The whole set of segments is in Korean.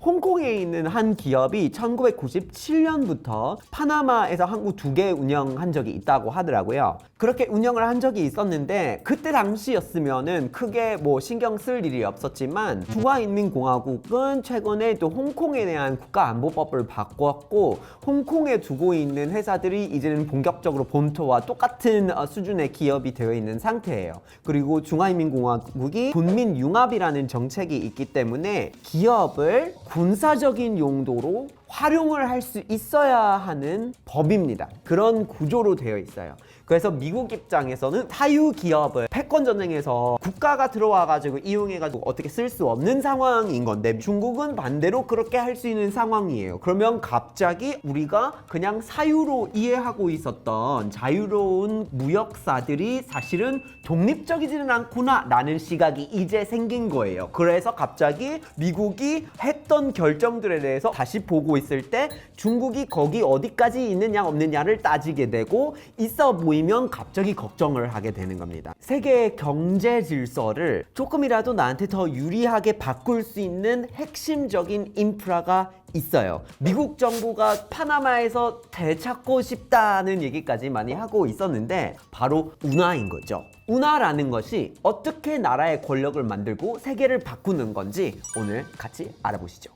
홍콩에 있는 한 기업이 1997년부터 파나마에서 항구 2개 운영한 적이 있다고 하더라고요. 그렇게 운영을 한 적이 있었는데 그때 당시였으면은 크게 뭐 신경 쓸 일이 없었지만 중화인민공화국은 최근에 또 홍콩에 대한 국가안보법을 바꿨고 홍콩에 두고 있는 회사들이 이제는 본격적으로 본토와 똑같은 수준의 기업이 되어 있는 상태예요. 그리고 중화인민공화국이 군민융합이라는 정책이 있기 때문에 기업을 군사적인 용도로 활용을 할 수 있어야 하는 법입니다. 그런 구조로 되어 있어요. 그래서 미국 입장에서는 사유 기업을 패권 전쟁에서 국가가 들어와가지고 이용해가지고 어떻게 쓸 수 없는 상황인 건데 중국은 반대로 그렇게 할 수 있는 상황이에요. 그러면 갑자기 우리가 그냥 사유로 이해하고 있었던 자유로운 무역사들이 사실은 독립적이지는 않구나 라는 시각이 이제 생긴 거예요. 그래서 갑자기 미국이 했던 결정들에 대해서 다시 보고 있을 때 중국이 거기 어디까지 있느냐 없느냐를 따지게 되고 있어 보이면 갑자기 걱정을 하게 되는 겁니다. 세계의 경제 질서를 조금이라도 나한테 더 유리하게 바꿀 수 있는 핵심적인 인프라가 있어요. 미국 정부가 파나마에서 되찾고 싶다는 얘기까지 많이 하고 있었는데 바로 운하인 거죠. 운하라는 것이 어떻게 나라의 권력을 만들고 세계를 바꾸는 건지 오늘 같이 알아보시죠.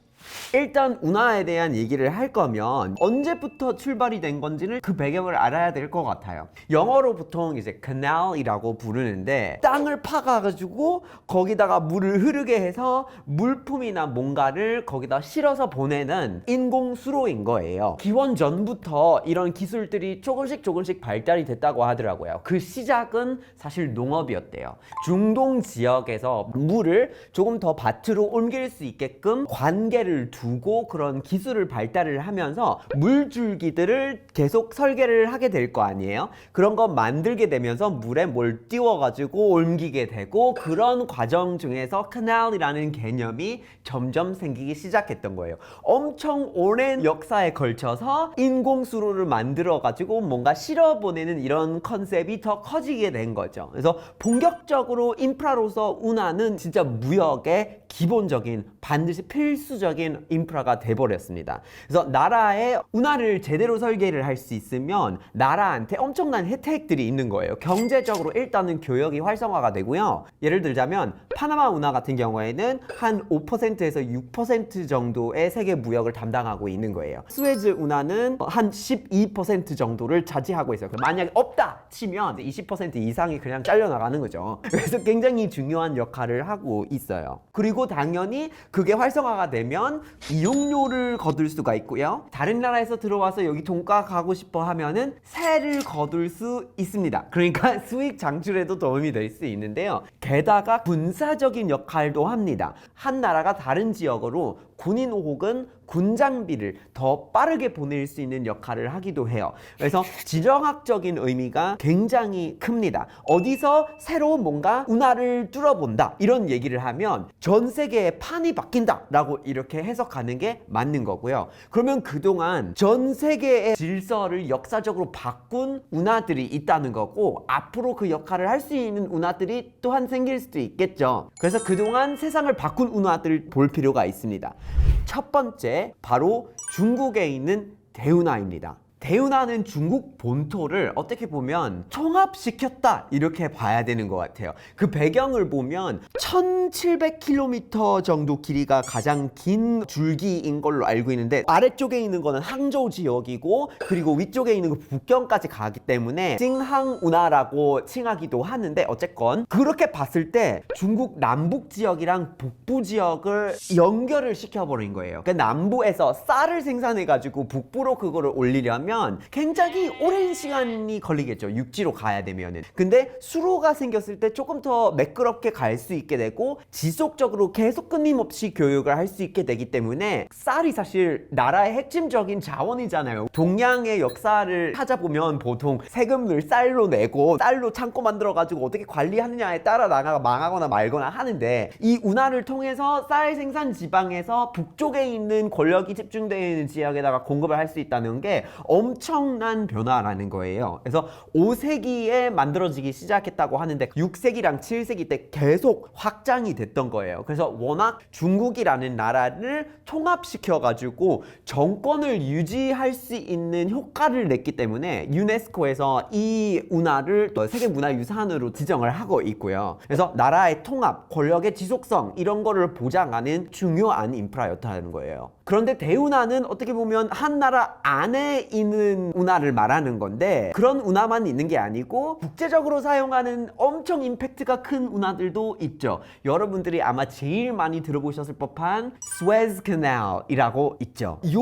일단 운하에 대한 얘기를 할 거면 언제부터 출발이 된 건지는 그 배경을 알아야 될 것 같아요. 영어로 보통 이제 canal이라고 부르는데 땅을 파가지고 거기다가 물을 흐르게 해서 물품이나 뭔가를 거기다 실어서 보내는 인공수로인 거예요. 기원 전부터 이런 기술들이 조금씩 발달이 됐다고 하더라고요. 그 시작은 사실 농업이었대요. 중동 지역에서 물을 조금 더 밭으로 옮길 수 있게끔 관계를 두고 그런 기술을 발달을 하면서 물줄기들을 계속 설계를 하게 될 거 아니에요. 그런 거 만들게 되면서 물에 뭘 띄워가지고 옮기게 되고 그런 과정 중에서 canal이라는 개념이 점점 생기기 시작했던 거예요. 엄청 오랜 역사에 걸쳐서 인공수로를 만들어가지고 뭔가 실어보내는 이런 컨셉이 더 커지게 된 거죠. 그래서 본격적으로 인프라로서 운하는 진짜 무역의 기본적인 반드시 필수적인 인프라가 돼버렸습니다. 그래서 나라의 운하를 제대로 설계를 할 수 있으면 나라한테 엄청난 혜택들이 있는 거예요. 경제적으로 일단은 교역이 활성화가 되고요. 예를 들자면 파나마 운하 같은 경우에는 한 5%에서 6% 정도의 세계 무역을 담당하고 있는 거예요. 스웨즈 운하는 한 12% 정도를 차지하고 있어요. 만약에 없다 치면 20% 이상이 그냥 잘려나가는 거죠. 그래서 굉장히 중요한 역할을 하고 있어요. 그리고 당연히 그게 활성화가 되면 이용료를 거둘 수가 있고요. 다른 나라에서 들어와서 여기 돈가 가고 싶어 하면은 세를 거둘 수 있습니다. 그러니까 수익 창출에도 도움이 될 수 있는데요. 게다가 군사적인 역할도 합니다. 한 나라가 다른 지역으로 군인 혹은 군장비를 더 빠르게 보낼 수 있는 역할을 하기도 해요. 그래서 지정학적인 의미가 굉장히 큽니다. 어디서 새로 뭔가 운하를 뚫어본다 이런 얘기를 하면 전 세계의 판이 바뀐다 라고 이렇게 해석하는 게 맞는 거고요. 그러면 그동안 전 세계의 질서를 역사적으로 바꾼 운하들이 있다는 거고 앞으로 그 역할을 할 수 있는 운하들이 또한 생길 수도 있겠죠. 그래서 그동안 세상을 바꾼 운하들을 볼 필요가 있습니다. 첫 번째 바로 중국에 있는 대운하입니다. 대운하는 중국 본토를 어떻게 보면 총합시켰다 이렇게 봐야 되는 것 같아요. 그 배경을 보면 1700km 정도 길이가 가장 긴 줄기인 걸로 알고 있는데 아래쪽에 있는 거는 항저우 지역이고 그리고 위쪽에 있는 거 북경까지 가기 때문에 징항운하라고 칭하기도 하는데 어쨌건 그렇게 봤을 때 중국 남북 지역이랑 북부 지역을 연결을 시켜버린 거예요. 그러니까 남부에서 쌀을 생산해가지고 북부로 그거를 올리려면 굉장히 오랜 시간이 걸리겠죠. 육지로 가야 되면은. 근데 수로가 생겼을 때 조금 더 매끄럽게 갈 수 있게 되고 지속적으로 계속 끊임없이 교육을 할 수 있게 되기 때문에 쌀이 사실 나라의 핵심적인 자원이잖아요. 동양의 역사를 찾아보면 보통 세금을 쌀로 내고 쌀로 창고 만들어가지고 어떻게 관리하느냐에 따라 나라가 망하거나 말거나 하는데 이 운하를 통해서 쌀 생산 지방에서 북쪽에 있는 권력이 집중되어 있는 지역에다가 공급을 할 수 있다는 게 엄청난 변화라는 거예요. 그래서 5세기에 만들어지기 시작했다고 하는데 6세기랑 7세기 때 계속 확장이 됐던 거예요. 그래서 워낙 중국이라는 나라를 통합시켜가지고 정권을 유지할 수 있는 효과를 냈기 때문에 유네스코에서 이 운하를 또 세계문화유산으로 지정을 하고 있고요. 그래서 나라의 통합, 권력의 지속성 이런 거를 보장하는 중요한 인프라였다는 거예요. 그런데 대운하는 어떻게 보면 한 나라 안에 있는 운하를 말하는 건데 그런 운하만 있는 게 아니고 국제적으로 사용하는 엄청 임팩트가 큰 운하들도 있죠. 여러분들이 아마 제일 많이 들어보셨을 법한 스웨즈 캐널이라고 있죠. 이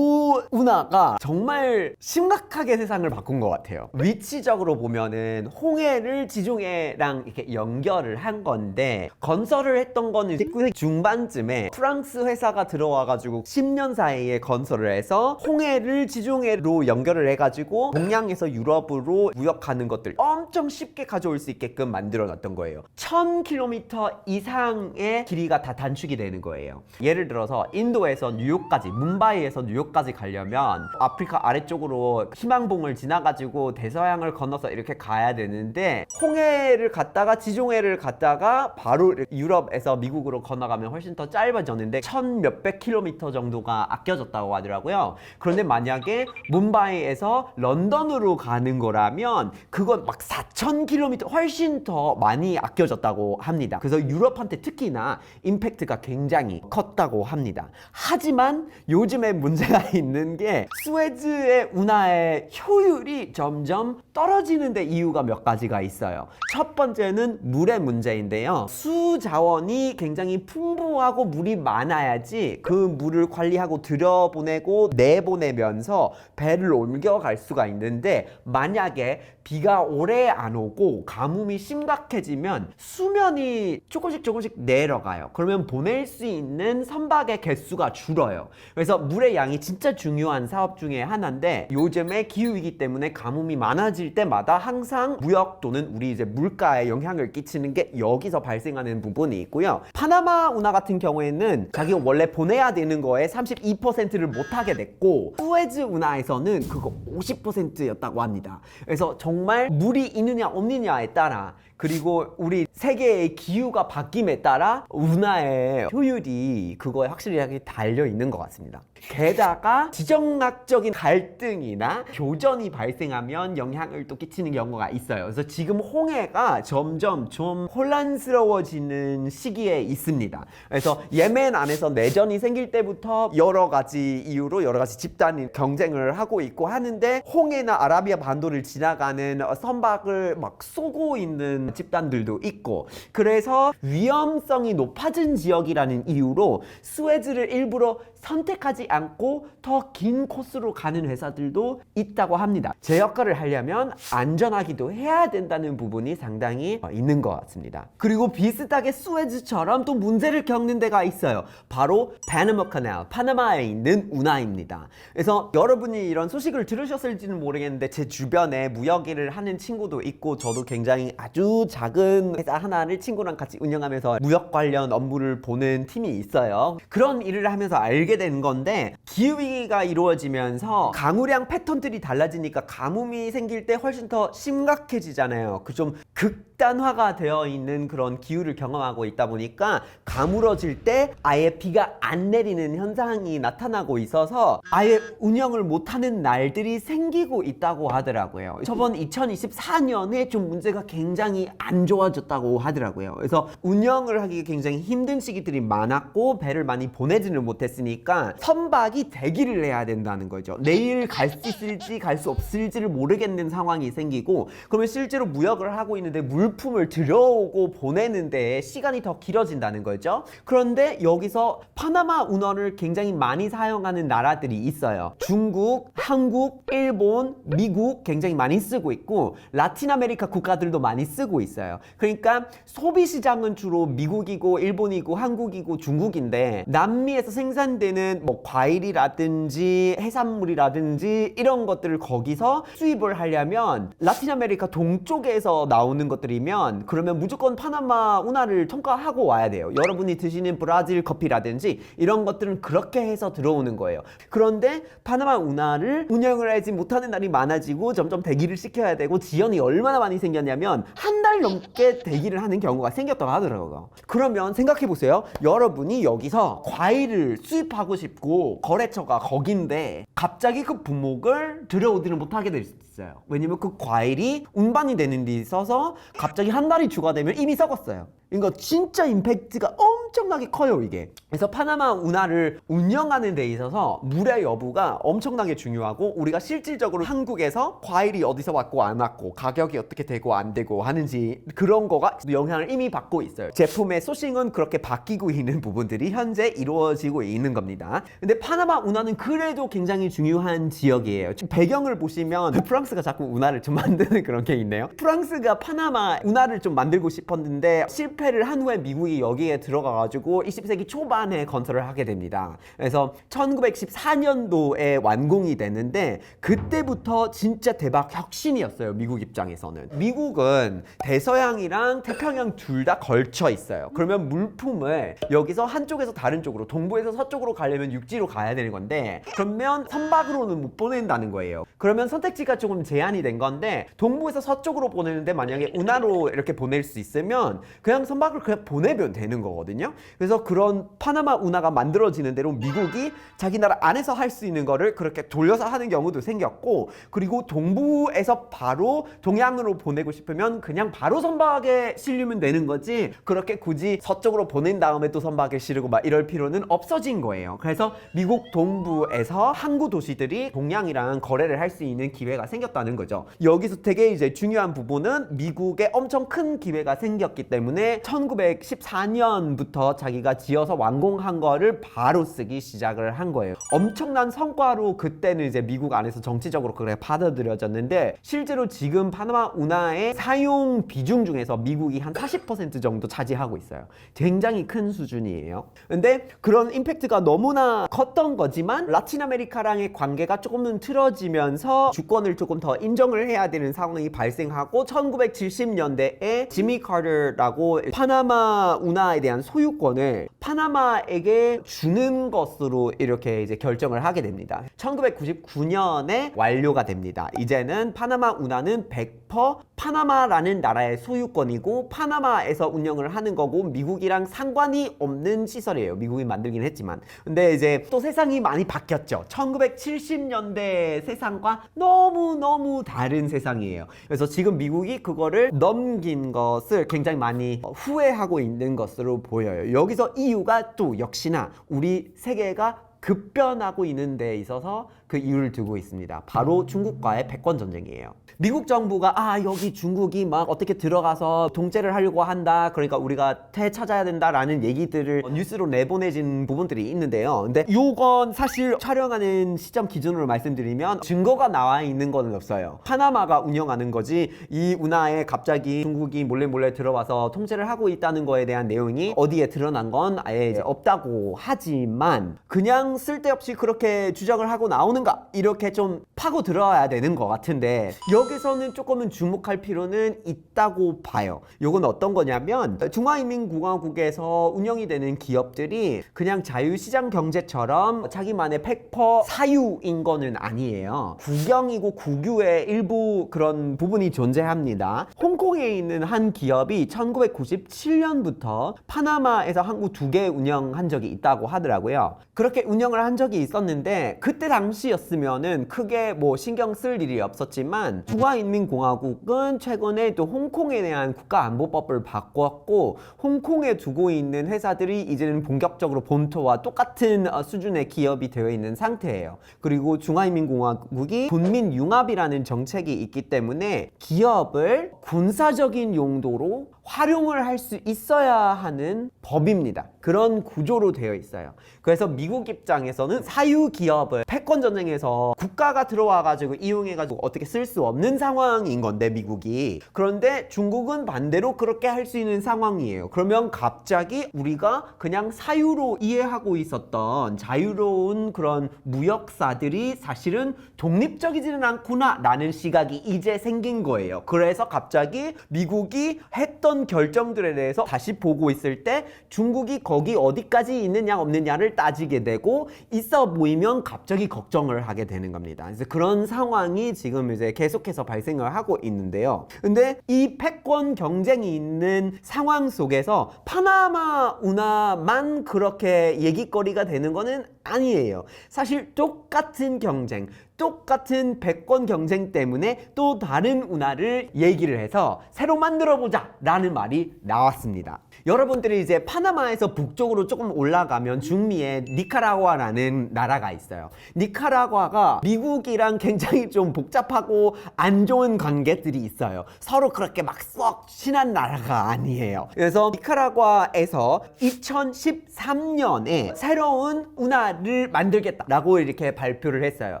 운하가 정말 심각하게 세상을 바꾼 것 같아요. 위치적으로 보면은 홍해를 지중해랑 이렇게 연결을 한 건데 건설을 했던 거는 19세기 중반쯤에 프랑스 회사가 들어와가지고 10년 사이에 건설을 해서 홍해를 지중해로 연결을 해가지고 동양에서 유럽으로 무역하는 것들 엄청 쉽게 가져올 수 있게끔 만들어 놨던 거예요. 1000km 이상의 길이가 다 단축이 되는 거예요. 예를 들어서 인도에서 뉴욕까지, 뭄바이에서 뉴욕까지 가려면 아프리카 아래쪽으로 희망봉을 지나가지고 대서양을 건너서 이렇게 가야 되는데 홍해를 갔다가 지중해를 갔다가 바로 유럽에서 미국으로 건너가면 훨씬 더 짧아졌는데 1000 몇백 킬로미터 정도가 아껴졌다고 하더라고요. 그런데 만약에 뭄바이에서 런던으로 가는 거라면 그건 막 4000km 훨씬 더 많이 아껴졌다고 합니다. 그래서 유럽한테 특히나 임팩트가 굉장히 컸다고 합니다. 하지만 요즘에 문제가 있는 게 스웨즈의 운하의 효율이 점점 떨어지는데 이유가 몇 가지가 있어요. 첫 번째는 물의 문제인데요. 수자원이 굉장히 풍부하고 물이 많아야지 그 물을 관리하고 들여보내고 내보내면서 배를 옮겨갈 수가 있는데 만약에 비가 오래 안 오고 가뭄이 심각해지면 수면이 조금씩 내려가요. 그러면 보낼 수 있는 선박의 개수가 줄어요. 그래서 물의 양이 진짜 중요한 사업 중에 하나인데 요즘에 기후위기 때문에 가뭄이 많아질 때마다 항상 무역 또는 우리 이제 물가에 영향을 끼치는 게 여기서 발생하는 부분이 있고요. 파나마 운하 같은 경우에는 자기가 원래 보내야 되는 거에 32%를 못하게 됐고 스웨즈 운하에서는 그거 50%였다고 합니다. 그래서 정말 물이 있느냐 없느냐에 따라 그리고 우리 세계의 기후가 바뀜에 따라 운하의 효율이 그거에 확실하게 달려 있는 것 같습니다. 게다가 지정학적인 갈등이나 교전이 발생하면 영향을 또 끼치는 경우가 있어요. 그래서 지금 홍해가 점점 좀 혼란스러워지는 시기에 있습니다. 그래서 예멘 안에서 내전이 생길 때부터 여러 가지 이유로 여러 가지 집단이 경쟁을 하고 있고 하는데 홍해나 아라비아 반도를 지나가는 선박을 막 쏘고 있는 집단들도 있고 그래서 위험성이 높아진 지역이라는 이유로 스웨즈를 일부러 선택하지 않고 더 긴 코스로 가는 회사들도 있다고 합니다. 제 역할을 하려면 안전하기도 해야 된다는 부분이 상당히 있는 것 같습니다. 그리고 비슷하게 스웨즈처럼 또 문제를 겪는 데가 있어요. 바로 파나마 캐널, 파나마에 있는 운하입니다. 그래서 여러분이 이런 소식을 들으셨을지는 모르겠는데 제 주변에 무역 일을 하는 친구도 있고 저도 굉장히 아주 작은 회사 하나를 친구랑 같이 운영하면서 무역 관련 업무를 보는 팀이 있어요. 그런 일을 하면서 알게 된 건데 기후위기가 이루어지면서 강우량 패턴들이 달라지니까 가뭄이 생길 때 훨씬 더 심각해지잖아요. 그 좀 극단화가 되어 있는 그런 기후를 경험하고 있다 보니까 가물어질 때 아예 비가 안 내리는 현상이 나타나고 있어서 아예 운영을 못하는 날들이 생기고 있다고 하더라고요. 저번 2024년에 좀 문제가 굉장히 안 좋아졌다고 하더라고요. 그래서 운영을 하기 굉장히 힘든 시기들이 많았고 배를 많이 보내지는 못했으니까 선박이 대기를 해야 된다는 거죠. 내일 갈 수 있을지 갈 수 없을지를 모르겠는 상황이 생기고 그러면 실제로 무역을 하고 있는데 물품을 들여오고 보내는데 시간이 더 길어진다는 거죠. 그런데 여기서 파나마 운하를 굉장히 많이 사용하는 나라들이 있어요. 중국, 한국, 일본, 미국 굉장히 많이 쓰고 있고 라틴 아메리카 국가들도 많이 쓰고 있어요. 그러니까 소비 시장은 주로 미국이고 일본이고 한국이고 중국인데 남미에서 생산되는 뭐 과일이라든지 해산물이라든지 이런 것들을 거기서 수입을 하려면 라틴 아메리카 동쪽에서 나오는 것들이 들이면 그러면 무조건 파나마 운하를 통과하고 와야 돼요. 여러분이 드시는 브라질 커피라든지 이런 것들은 그렇게 해서 들어오는 거예요. 그런데 파나마 운하를 운영을 하지 못하는 날이 많아지고 점점 대기를 시켜야 되고 지연이 얼마나 많이 생겼냐면 한 달 넘게 대기를 하는 경우가 생겼다고 하더라고요. 그러면 생각해 보세요. 여러분이 여기서 과일을 수입하고 싶고 거래처가 거긴데 갑자기 그 품목을 들여오지는 못하게 될 수 있어요. 왜냐면 그 과일이 운반이 되는 데 있어서 갑자기 한 달이 추가되면 이미 썩었어요. 그러니까 진짜 임팩트가 엄청나게 커요, 이게. 그래서 파나마 운하를 운영하는 데 있어서 물의 여부가 엄청나게 중요하고, 우리가 실질적으로 한국에서 과일이 어디서 왔고 안 왔고 가격이 어떻게 되고 안 되고 하는지 그런 거가 영향을 이미 받고 있어요. 제품의 소싱은 그렇게 바뀌고 있는 부분들이 현재 이루어지고 있는 겁니다. 근데 파나마 운하는 그래도 굉장히 중요한 지역이에요. 지금 배경을 보시면 프랑스가 자꾸 운하를 좀 만드는 그런 게 있네요. 프랑스가 파나마 운하를 좀 만들고 싶었는데 실패를 한 후에 미국이 여기에 들어가가지고 20세기 초반에 건설을 하게 됩니다. 그래서 1914년도에 완공이 되는데 그때부터 진짜 대박 혁신이었어요, 미국 입장에서는. 미국은 대서양이랑 태평양 둘 다 걸쳐 있어요. 그러면 물품을 여기서 한쪽에서 다른 쪽으로, 동부에서 서쪽으로 가려면 육지로 가야 되는 건데, 그러면 선박으로는 못 보낸다는 거예요. 그러면 선택지가 조금 제한이 된 건데, 동부에서 서쪽으로 보내는데 만약에 운하로 이렇게 보낼 수 있으면 그냥 선박을 그냥 보내면 되는 거거든요. 그래서 그런 파나마 운하가 만들어지는 대로 미국이 자기 나라 안에서 할 수 있는 거를 그렇게 돌려서 하는 경우도 생겼고, 그리고 동부에서 바로 동양으로 보내고 싶으면 그냥 바로 선박에 실리면 되는 거지, 그렇게 굳이 서쪽으로 보낸 다음에 또 선박에 실으고 막 이럴 필요는 없어진 거예요. 그래서 미국 동부에서 항구 도시들이 동양이랑 거래를 할 수 있는 기회가 생겼다는 거죠. 여기서 되게 이제 중요한 부분은 미국에 엄청 큰 기회가 생겼기 때문에 1914년부터 자기가 지어서 완공한 거를 바로 쓰기 시작을 한 거예요. 엄청난 성과로 그때는 이제 미국 안에서 정치적으로 그렇게 받아들여졌는데, 실제로 지금 파나마 운하의 사용 비중 중에서 미국이 한 40% 정도 차지하고 있어요. 굉장히 큰 수준이에요. 근데 그런 임팩트가 너무나 컸던 거지만 라틴 아메리카랑의 관계가 조금은 틀어지면서 주권을 조금 더 인정을 해야 되는 상황이 발생하고, 1970년대에 지미 카터라고 파나마 운하에 대한 소유권을 파나마에게 주는 것으로 이렇게 이제 결정을 하게 됩니다. 1999년에 완료가 됩니다. 이제는 파나마 운하는 100% 파나마라는 나라의 소유권이고 파나마에서 운영을 하는 거고, 미국이랑 상관이 없는 시설이에요. 미국이 만들긴 했지만. 근데 이제 또 세상이 많이 바뀌었죠. 1970년대 세상과 너무너무 다른 세상이에요. 그래서 지금 미국이 그거를 넘긴 것을 굉장히 많이 후회하고 있는 것으로 보여요. 여기서 이유가 또 역시나 우리 세계가 급변하고 있는 데 있어서 그 이유를 두고 있습니다. 바로 중국과의 패권 전쟁이에요. 미국 정부가 여기 중국이 막 어떻게 들어가서 통제를 하려고 한다, 그러니까 우리가 되찾아야 된다라는 얘기들을 뉴스로 내보내진 부분들이 있는데요. 근데 이건 사실 촬영하는 시점 기준으로 말씀드리면 증거가 나와 있는 건 없어요. 파나마가 운영하는 거지 이 운하에 갑자기 중국이 몰래 들어와서 통제를 하고 있다는 거에 대한 내용이 어디에 드러난 건 아예 이제 없다고 하지만, 그냥 쓸데없이 그렇게 주장을 하고 나오는가, 이렇게 좀 파고 들어야 되는 것 같은데, 여기서는 조금은 주목할 필요는 있다고 봐요. 이건 어떤 거냐면, 중화인민공화국에서 운영이 되는 기업들이 그냥 자유시장 경제처럼 자기만의 100% 사유인 거는 아니에요. 국영이고 국유의 일부 그런 부분이 존재합니다. 홍콩에 있는 한 기업이 1997년부터 파나마에서 항구 2개 운영한 적이 있다고 하더라고요. 그렇게 운영을 한 적이 있었는데, 그때 당시였으면은 크게 뭐 신경 쓸 일이 없었지만, 중화인민공화국은 최근에 또 홍콩에 대한 국가안보법을 바꿨고, 홍콩에 두고 있는 회사들이 이제는 본격적으로 본토와 똑같은 수준의 기업이 되어 있는 상태예요. 그리고 중화인민공화국이 군민융합이라는 정책이 있기 때문에 기업을 군사적인 용도로 활용을 할 수 있어야 하는 법입니다. 그런 구조로 되어 있어요. 그래서 미국 입장에서는 사유 기업을 패권 전쟁에서 국가가 들어와 가지고 이용해 가지고 어떻게 쓸 수 없는 상황인 건데, 미국이. 그런데 중국은 반대로 그렇게 할 수 있는 상황이에요. 그러면 갑자기 우리가 그냥 사유로 이해하고 있었던 자유로운 그런 무역사들이 사실은 독립적이지는 않구나 라는 시각이 이제 생긴 거예요. 그래서 갑자기 미국이 했던 결정들에 대해서 다시 보고 있을 때 중국이 거기 어디까지 있느냐 없느냐를 따지게 되고, 있어 보이면 갑자기 걱정을 하게 되는 겁니다. 그래서 그런 상황이 지금 이제 계속해서 발생을 하고 있는데요. 근데 이 패권 경쟁이 있는 상황 속에서 파나마 운하만 그렇게 얘기거리가 되는 거는 아니에요. 사실 똑같은 경쟁, 똑같은 패권 경쟁 때문에 또 다른 운하를 얘기를 해서 새로 만들어보자 라는 말이 나왔습니다. 여러분들이 이제 파나마에서 북쪽으로 조금 올라가면 중미에 니카라과라는 나라가 있어요. 니카라과가 미국이랑 굉장히 좀 복잡하고 안 좋은 관계들이 있어요. 서로 그렇게 막 썩 친한 나라가 아니에요. 그래서 니카라과에서 2013년에 새로운 운하를 만들겠다라고 이렇게 발표를 했어요.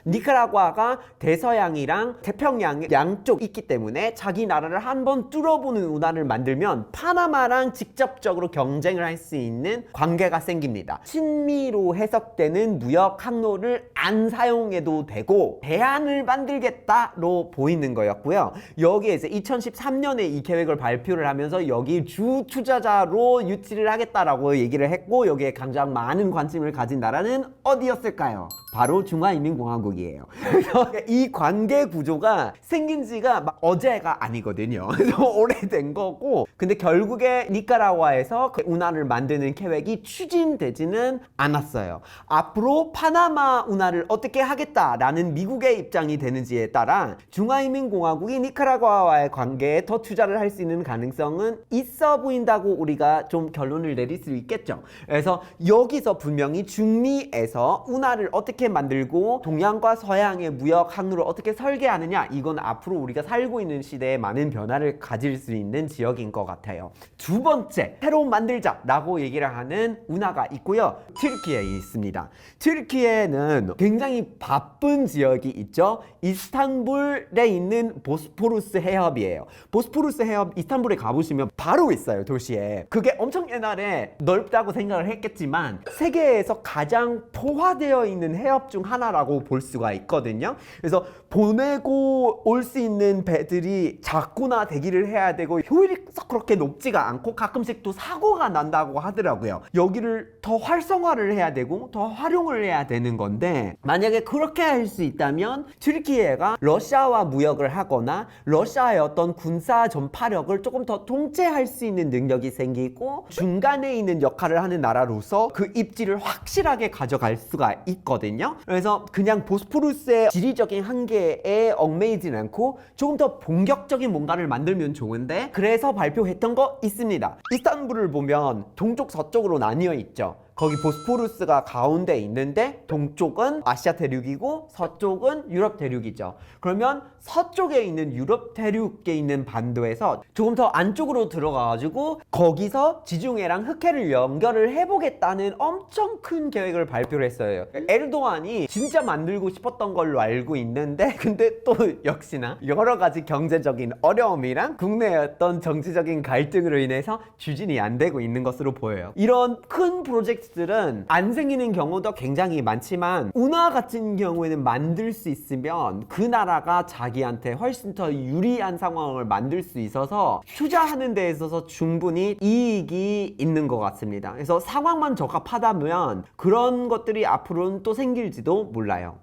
니카라과가 대서양이랑 태평양 양쪽 있기 때문에 자기 나라를 한번 뚫어보는 운하를 만들면 파나마랑 직접적으로 경쟁을 할 수 있는 관계가 생깁니다. 친미로 해석되는 무역 항로를 안 사용해도 되고 대안을 만들겠다로 보이는 거였고요. 여기에 이제 2013년에 이 계획을 발표를 하면서 여기 주 투자자로 유치를 하겠다라고 얘기를 했고, 여기에 가장 많은 관심을 가진 나라는 어디였을까요? 바로 중화인민공화국이에요. 그래서 이 관계 구조가 생긴 지가 막 어제가 아니거든요. 그래서 오래된 거고, 근데 결국에 니카라과에서 그 운하를 만드는 계획이 추진되지는 않았어요. 앞으로 파나마 운하를 어떻게 하겠다라는 미국의 입장이 되는지에 따라 중화인민공화국이 니카라과와의 관계에 더 투자를 할 수 있는 가능성은 있어 보인다고 우리가 좀 결론을 내릴 수 있겠죠. 그래서 여기서 분명히 중미에서 운하를 어떻게 만들고 동양과 서양의 무역 항로를 어떻게 설계하느냐, 이건 앞으로 우리가 살고 있는 시대에 많은 변화를 가질 수 있는 지역인 것 같아요. 두 번째, 새로 만들자라고 얘기를 하는 운하가 있고요. 튀르키예에 있습니다. 튀르키예는 굉장히 바쁜 지역이 있죠. 이스탄불에 있는 보스포루스 해협이에요. 보스포루스 해협 이스탄불에 가보시면 바로 있어요, 도시에. 그게 엄청 옛날에 넓다고 생각을 했겠지만 세계에서 가장 포화되어 있는 해협 중 하나라고 볼 수가 있거든요. 그래서 보내고 올 수 있는 배들이 작구나 대기를 해야 되고 효율이 썩 그렇게 높지가 않고 가끔씩 또 사고가 난다고 하더라고요. 여기를 더 활성화를 해야 되고 더 활용을 해야 되는 건데, 만약에 그렇게 할 수 있다면 튀르키예가 러시아와 무역을 하거나 러시아의 어떤 군사 전파력을 조금 더 통제할 수 있는 능력이 생기고 중간에 있는 역할을 하는 나라로서 그 입지를 확실하게 가져갈 수가 있거든요. 그래서 그냥 보스포루스의 지리적인 한계에 얽매이진 않고 조금 더 본격적인 뭔가를 만들면 좋은데, 그래서 발표했던 거 있습니다. 이스탄불을 보면 동쪽 서쪽으로 나뉘어 있죠. 거기 보스포루스가 가운데 있는데 동쪽은 아시아 대륙이고 서쪽은 유럽 대륙이죠. 그러면 서쪽에 있는 유럽 대륙에 있는 반도에서 조금 더 안쪽으로 들어가가지고 거기서 지중해랑 흑해를 연결을 해보겠다는 엄청 큰 계획을 발표를 했어요. 에르도안이 진짜 만들고 싶었던 걸로 알고 있는데, 근데 또 역시나 여러 가지 경제적인 어려움이랑 국내의 어떤 정치적인 갈등으로 인해서 추진이 안 되고 있는 것으로 보여요. 이런 큰 프로젝트들은 안 생기는 경우도 굉장히 많지만 운하 같은 경우에는 만들 수 있으면 그 나라가 자기한테 훨씬 더 유리한 상황을 만들 수 있어서 투자하는 데 있어서 충분히 이익이 있는 것 같습니다. 그래서 상황만 적합하다면 그런 것들이 앞으로는 또 생길지도 몰라요.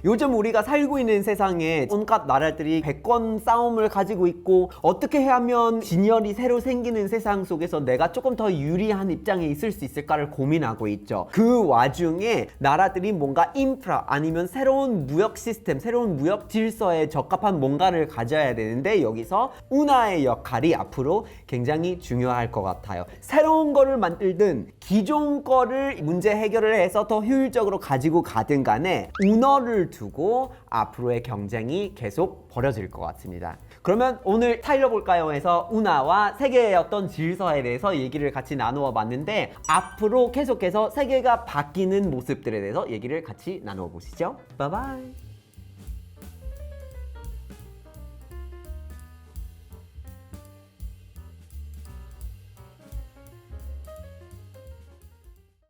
요즘 우리가 살고 있는 세상에 온갖 나라들이 패권 싸움을 가지고 있고, 어떻게 하면 진열이 새로 생기는 세상 속에서 내가 조금 더 유리한 입장에 있을 수 있을까를 고민하고 있죠. 그 와중에 나라들이 뭔가 인프라 아니면 새로운 무역 시스템, 새로운 무역 질서에 적합한 뭔가를 가져야 되는데, 여기서 운하의 역할이 앞으로 굉장히 중요할 것 같아요. 새로운 거를 만들든 기존 거를 문제 해결을 해서 더 효율적으로 가지고 가든 간에 운하를 기준을 두고 앞으로의 경쟁이 계속 벌어질 것 같습니다. 그러면 오늘 타일러볼까요? 해서 운하와 세계의 어떤 질서에 대해서 얘기를 같이 나누어 봤는데 앞으로 계속해서 세계가 바뀌는 모습들에 대해서 얘기를 같이 나누어 보시죠. 바이바이.